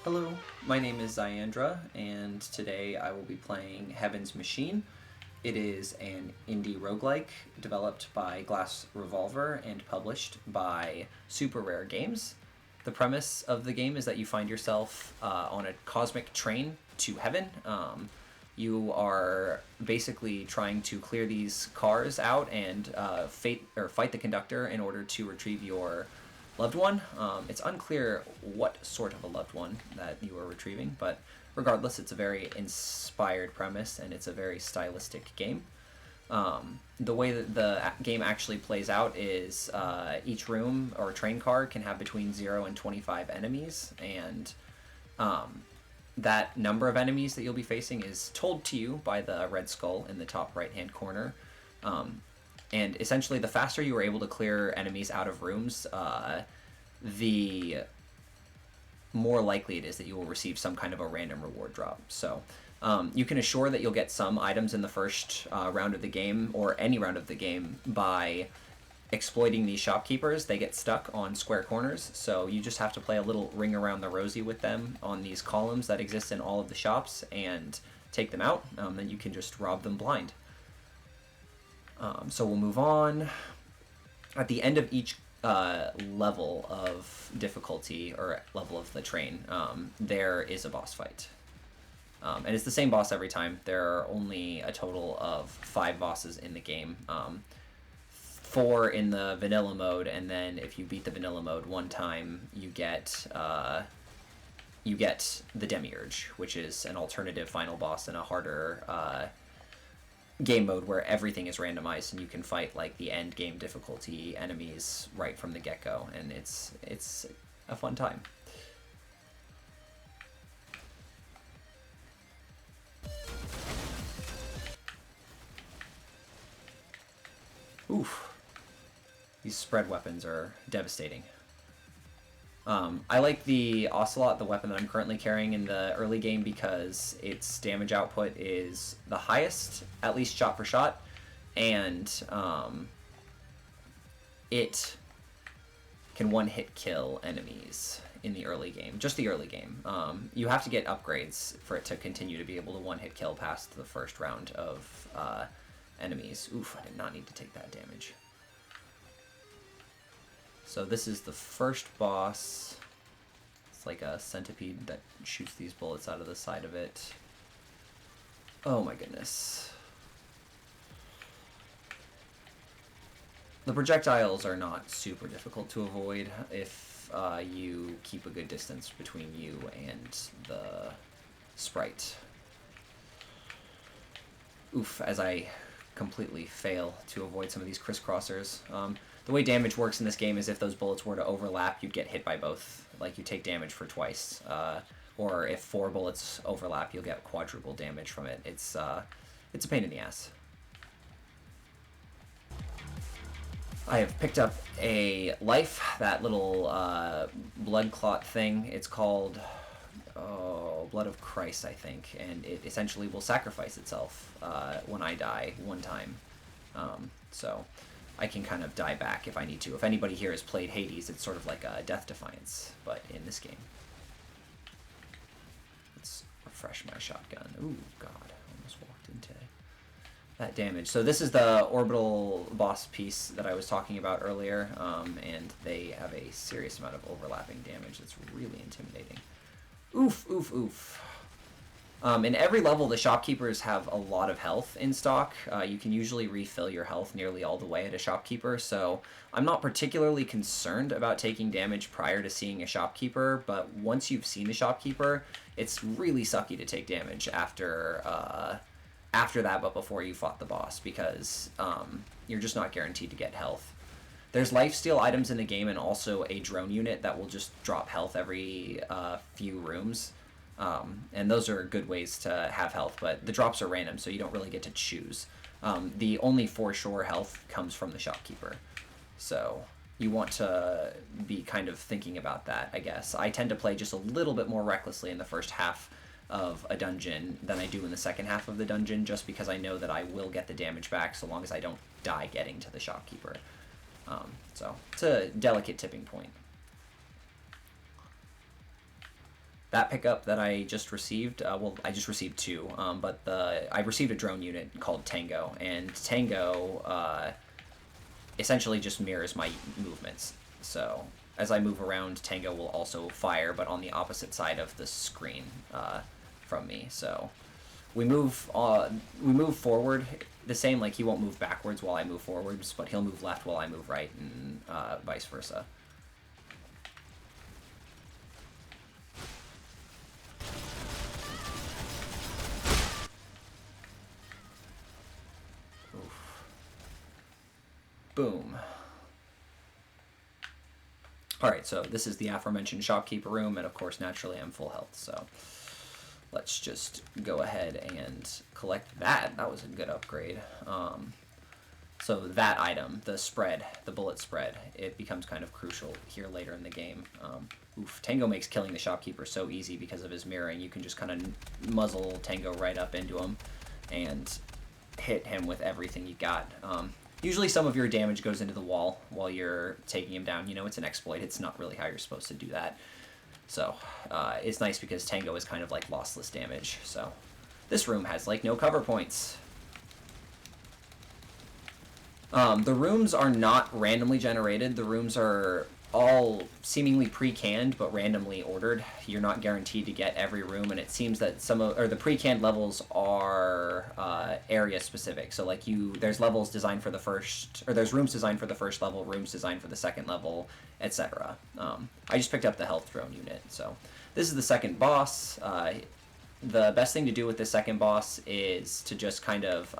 Hello, my name is Zyandra, and today I will be playing Heaven's Machine. It is an indie roguelike developed by Glass Revolver and published by Super Rare Games. The premise of the game is that you find yourself on a cosmic train to heaven. You are basically trying to clear these cars out and fight the conductor in order to retrieve your loved one. It's unclear what sort of a loved one that you are retrieving, but regardless, it's a very inspired premise and it's a very stylistic game. The way that the game actually plays out is each room or train car can have between 0 and 25 enemies, and that number of enemies that you'll be facing is told to you by the red skull in the top right hand corner. And essentially, the faster you are able to clear enemies out of rooms, the more likely it is that you will receive some kind of a random reward drop. So you can assure that you'll get some items in the first round of the game, or any round of the game, by exploiting these shopkeepers. They get stuck on square corners, so you just have to play a little ring around the rosy with them on these columns that exist in all of the shops and take them out. Then you can just rob them blind. So we'll move on. At the end of each level of difficulty, or level of the train, there is a boss fight. And it's the same boss every time. There are only a total of 5 bosses in the game. 4 in the vanilla mode, and then if you beat the vanilla mode one time, you get the demiurge, which is an alternative final boss in a harder game mode where everything is randomized and you can fight like the end game difficulty enemies right from the get-go, and it's a fun time. Oof. These spread weapons are devastating. I like the Ocelot, the weapon that I'm currently carrying in the early game, because its damage output is the highest, at least shot for shot, and it can one-hit kill enemies in the early game, just the early game. You have to get upgrades for it to continue to be able to one-hit kill past the first round of enemies. Oof, I did not need to take that damage. So this is the first boss. It's like a centipede that shoots these bullets out of the side of it. Oh my goodness. The projectiles are not super difficult to avoid if you keep a good distance between you and the sprite. Oof, as I completely fail to avoid some of these crisscrossers. The way damage works in this game is if those bullets were to overlap, you'd get hit by both. Like, you take damage for twice. Or if 4 bullets overlap, you'll get quadruple damage from it. It's a pain in the ass. I have picked up a life, that little blood clot thing. It's called Blood of Christ, I think, and it essentially will sacrifice itself when I die one time. So I can kind of die back if I need to. If anybody here has played Hades, it's sort of like a Death Defiance, but in this game. Let's refresh my shotgun. Ooh, God, I almost walked into that damage. So this is the orbital boss piece that I was talking about earlier, and they have a serious amount of overlapping damage that's really intimidating. Oof, oof, oof. In every level, the shopkeepers have a lot of health in stock. You can usually refill your health nearly all the way at a shopkeeper, so I'm not particularly concerned about taking damage prior to seeing a shopkeeper, but once you've seen the shopkeeper, it's really sucky to take damage after that, but before you fought the boss, because you're just not guaranteed to get health. There's lifesteal items in the game, and also a drone unit that will just drop health every few rooms. And those are good ways to have health, but the drops are random, so you don't really get to choose. The only for sure health comes from the shopkeeper. So you want to be kind of thinking about that, I guess. I tend to play just a little bit more recklessly in the first half of a dungeon than I do in the second half of the dungeon, just because I know that I will get the damage back so long as I don't die getting to the shopkeeper. So it's a delicate tipping point. That pickup that I just received, well, I just received two, but I received a drone unit called Tango, and Tango essentially just mirrors my movements. So as I move around, Tango will also fire, but on the opposite side of the screen from me. So we move forward the same. Like he won't move backwards while I move forwards, but he'll move left while I move right, and vice versa. Boom. Alright, so this is the aforementioned shopkeeper room, and of course, naturally, I'm full health, so let's just go ahead and collect that. That was a good upgrade. So that item, the spread, the bullet spread, it becomes kind of crucial here later in the game. Tango makes killing the shopkeeper so easy because of his mirroring. You can just kind of muzzle Tango right up into him and hit him with everything you got. Usually some of your damage goes into the wall while you're taking him down. You know, it's an exploit. It's not really how you're supposed to do that. So it's nice because Tango is kind of like lossless damage. So this room has like no cover points. The rooms are not randomly generated. The rooms are all seemingly pre-canned but randomly ordered. You're not guaranteed to get every room, and it seems that the pre-canned levels are area specific. So like there's levels designed for the first, or there's rooms designed for the first level, rooms designed for the second level, etc. I just picked up the health drone unit. So this is the second boss. The best thing to do with the second boss is to just kind of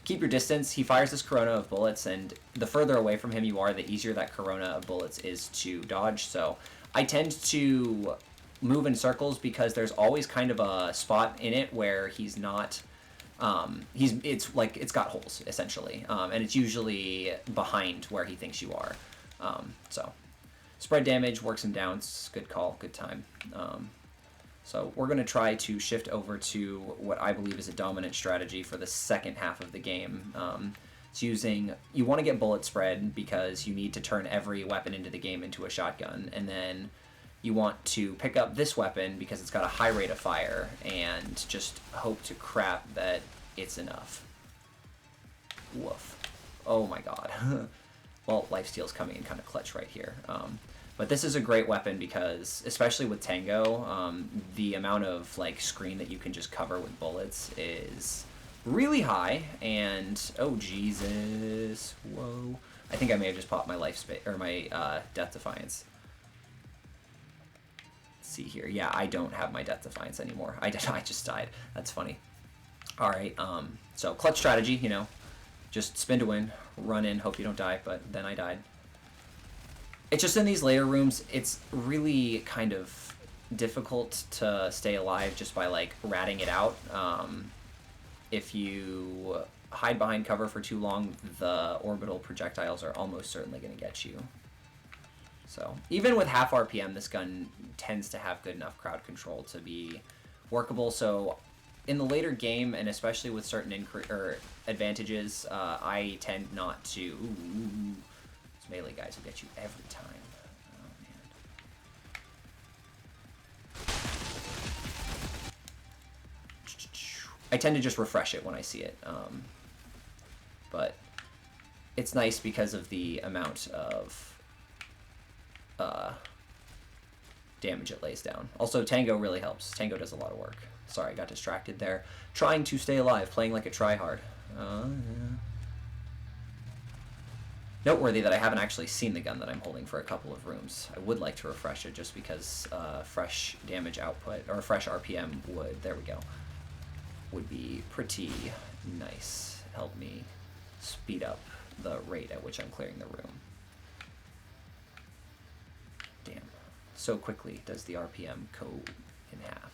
keep your distance. He fires this corona of bullets, and the further away from him you are, the easier that corona of bullets is to dodge. So I tend to move in circles because there's always kind of a spot in it where he's not. It's like it's got holes essentially, and it's usually behind where he thinks you are. So spread damage, works him down. It's good call, good time. So we're going to try to shift over to what I believe is a dominant strategy for the second half of the game. It's you want to get bullet spread because you need to turn every weapon into the game into a shotgun, and then you want to pick up this weapon because it's got a high rate of fire, and just hope to crap that it's enough. Woof. Oh my god. Well, lifesteal's coming in kind of clutch right here. But this is a great weapon because, especially with Tango, the amount of like screen that you can just cover with bullets is really high. And oh Jesus, whoa! I think I may have just popped my my Death Defiance. Let's see here, yeah, I don't have my Death Defiance anymore. I just died. That's funny. All right, so clutch strategy, you know, just spin to win, run in, hope you don't die. But then I died. It's just in these later rooms, it's really kind of difficult to stay alive just by, like, ratting it out. If you hide behind cover for too long, the orbital projectiles are almost certainly going to get you. So, even with half RPM, this gun tends to have good enough crowd control to be workable. So, in the later game, and especially with certain advantages, I tend not to... melee guys will get you every time. Oh, man. I tend to just refresh it when I see it. But it's nice because of the amount of damage it lays down. Also, Tango really helps. Tango does a lot of work. Sorry, I got distracted there. Trying to stay alive, playing like a tryhard. Yeah. Noteworthy that I haven't actually seen the gun that I'm holding for a couple of rooms. I would like to refresh it just because fresh damage output, or fresh RPM would be pretty nice. Help me speed up the rate at which I'm clearing the room. Damn. So quickly does the RPM go in half.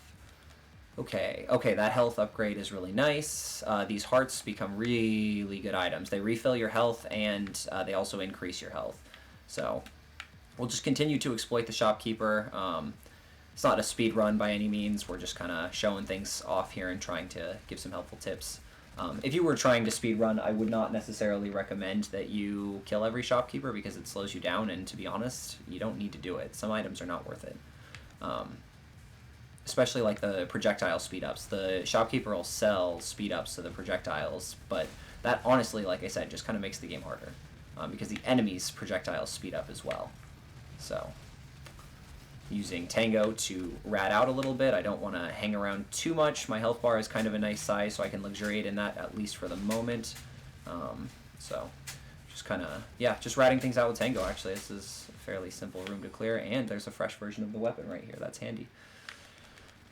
Okay, that health upgrade is really nice. These hearts become really good items. They refill your health, and they also increase your health. So we'll just continue to exploit the shopkeeper. It's not a speed run by any means. We're just kind of showing things off here and trying to give some helpful tips. If you were trying to speed run, I would not necessarily recommend that you kill every shopkeeper because it slows you down, and to be honest, you don't need to do it. Some items are not worth it. especially like the projectile speed ups. The shopkeeper will sell speed ups to the projectiles, but that honestly, like I said, just kind of makes the game harder because the enemy's projectiles speed up as well. So using Tango to rat out a little bit. I don't want to hang around too much. My health bar is kind of a nice size, so I can luxuriate in that at least for the moment. So just kind of, yeah, just ratting things out with Tango, actually. This is a fairly simple room to clear, and there's a fresh version of the weapon right here. That's handy.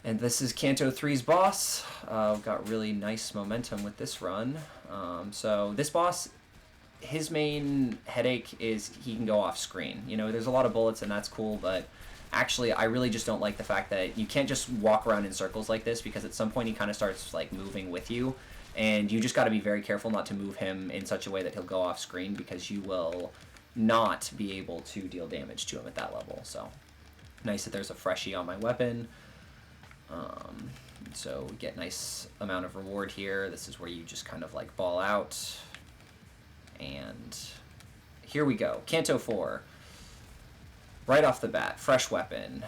And this is Kanto 3's boss. Got really nice momentum with this run. So this boss, his main headache is he can go off screen. You know, there's a lot of bullets, and that's cool, but actually, I really just don't like the fact that you can't just walk around in circles like this, because at some point he kind of starts like moving with you, and you just got to be very careful not to move him in such a way that he'll go off screen, because you will not be able to deal damage to him at that level. So nice that there's a freshie on my weapon. So we get nice amount of reward here. This is where you just kind of like ball out, and here we go. Kanto 4. Right off the bat, fresh weapon,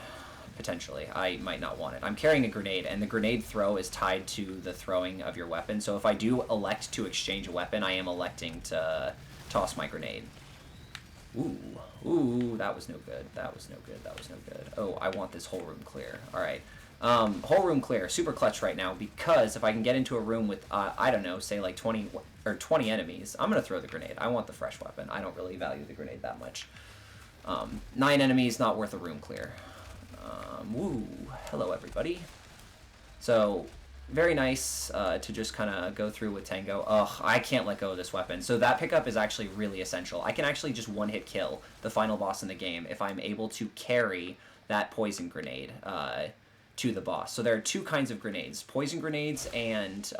potentially. I might not want it. I'm carrying a grenade, and the grenade throw is tied to the throwing of your weapon. So if I do elect to exchange a weapon, I am electing to toss my grenade. Ooh, that was no good. That was no good. That was no good. Oh, I want this whole room clear. All right. Whole room clear. Super clutch right now, because if I can get into a room with, I don't know, say like 20 enemies, I'm going to throw the grenade. I want the fresh weapon. I don't really value the grenade that much. 9 enemies, not worth a room clear. Woo, hello everybody. So, very nice to just kind of go through with Tango. Ugh, I can't let go of this weapon. So that pickup is actually really essential. I can actually just one-hit kill the final boss in the game if I'm able to carry that poison grenade to the boss. So there are 2 kinds of grenades. Poison grenades and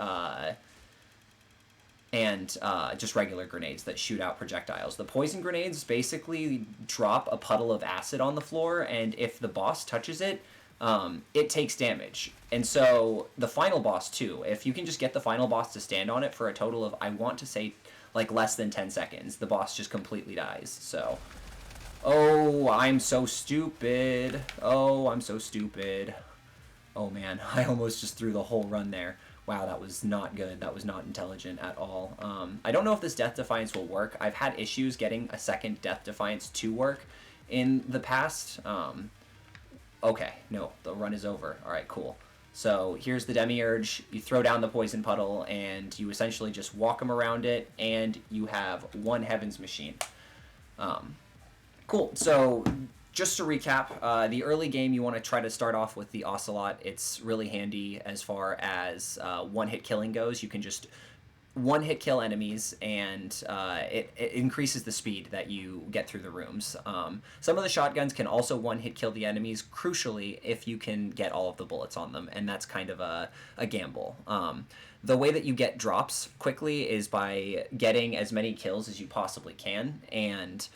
just regular grenades that shoot out projectiles. The poison grenades basically drop a puddle of acid on the floor, and if the boss touches it, it takes damage. And so the final boss too, if you can just get the final boss to stand on it for a total of, I want to say, like less than 10 seconds, the boss just completely dies. So, oh, I'm so stupid. Oh, I'm so stupid. Oh man, I almost just threw the whole run there. Wow, that was not good. That was not intelligent at all. I don't know if this Death Defiance will work. I've had issues getting a second Death Defiance to work in the past. Okay, no, the run is over. All right, cool. So here's the demiurge. You throw down the poison puddle, and you essentially just walk him around it, and you have 1 Heaven's Machine. Cool. So just to recap, the early game, you want to try to start off with the Ocelot. It's really handy as far as one-hit killing goes. You can just one-hit kill enemies, and it increases the speed that you get through the rooms. Some of the shotguns can also one-hit kill the enemies, crucially, if you can get all of the bullets on them, and that's kind of a gamble. The way that you get drops quickly is by getting as many kills as you possibly can, and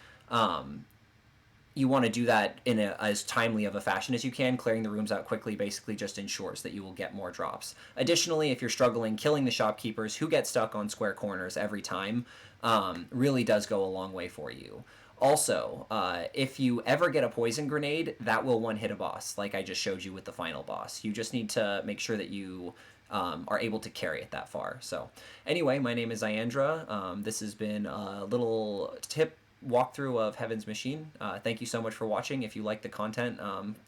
you want to do that in as timely of a fashion as you can. Clearing the rooms out quickly basically just ensures that you will get more drops. Additionally, if you're struggling, killing the shopkeepers who get stuck on square corners every time really does go a long way for you. Also, if you ever get a poison grenade, that will one-hit a boss, like I just showed you with the final boss. You just need to make sure that you are able to carry it that far. So anyway, my name is Iandra. This has been a little tip walkthrough of Heaven's Machine. Thank you so much for watching. If you like the content,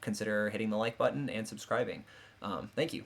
consider hitting the like button and subscribing. Thank you.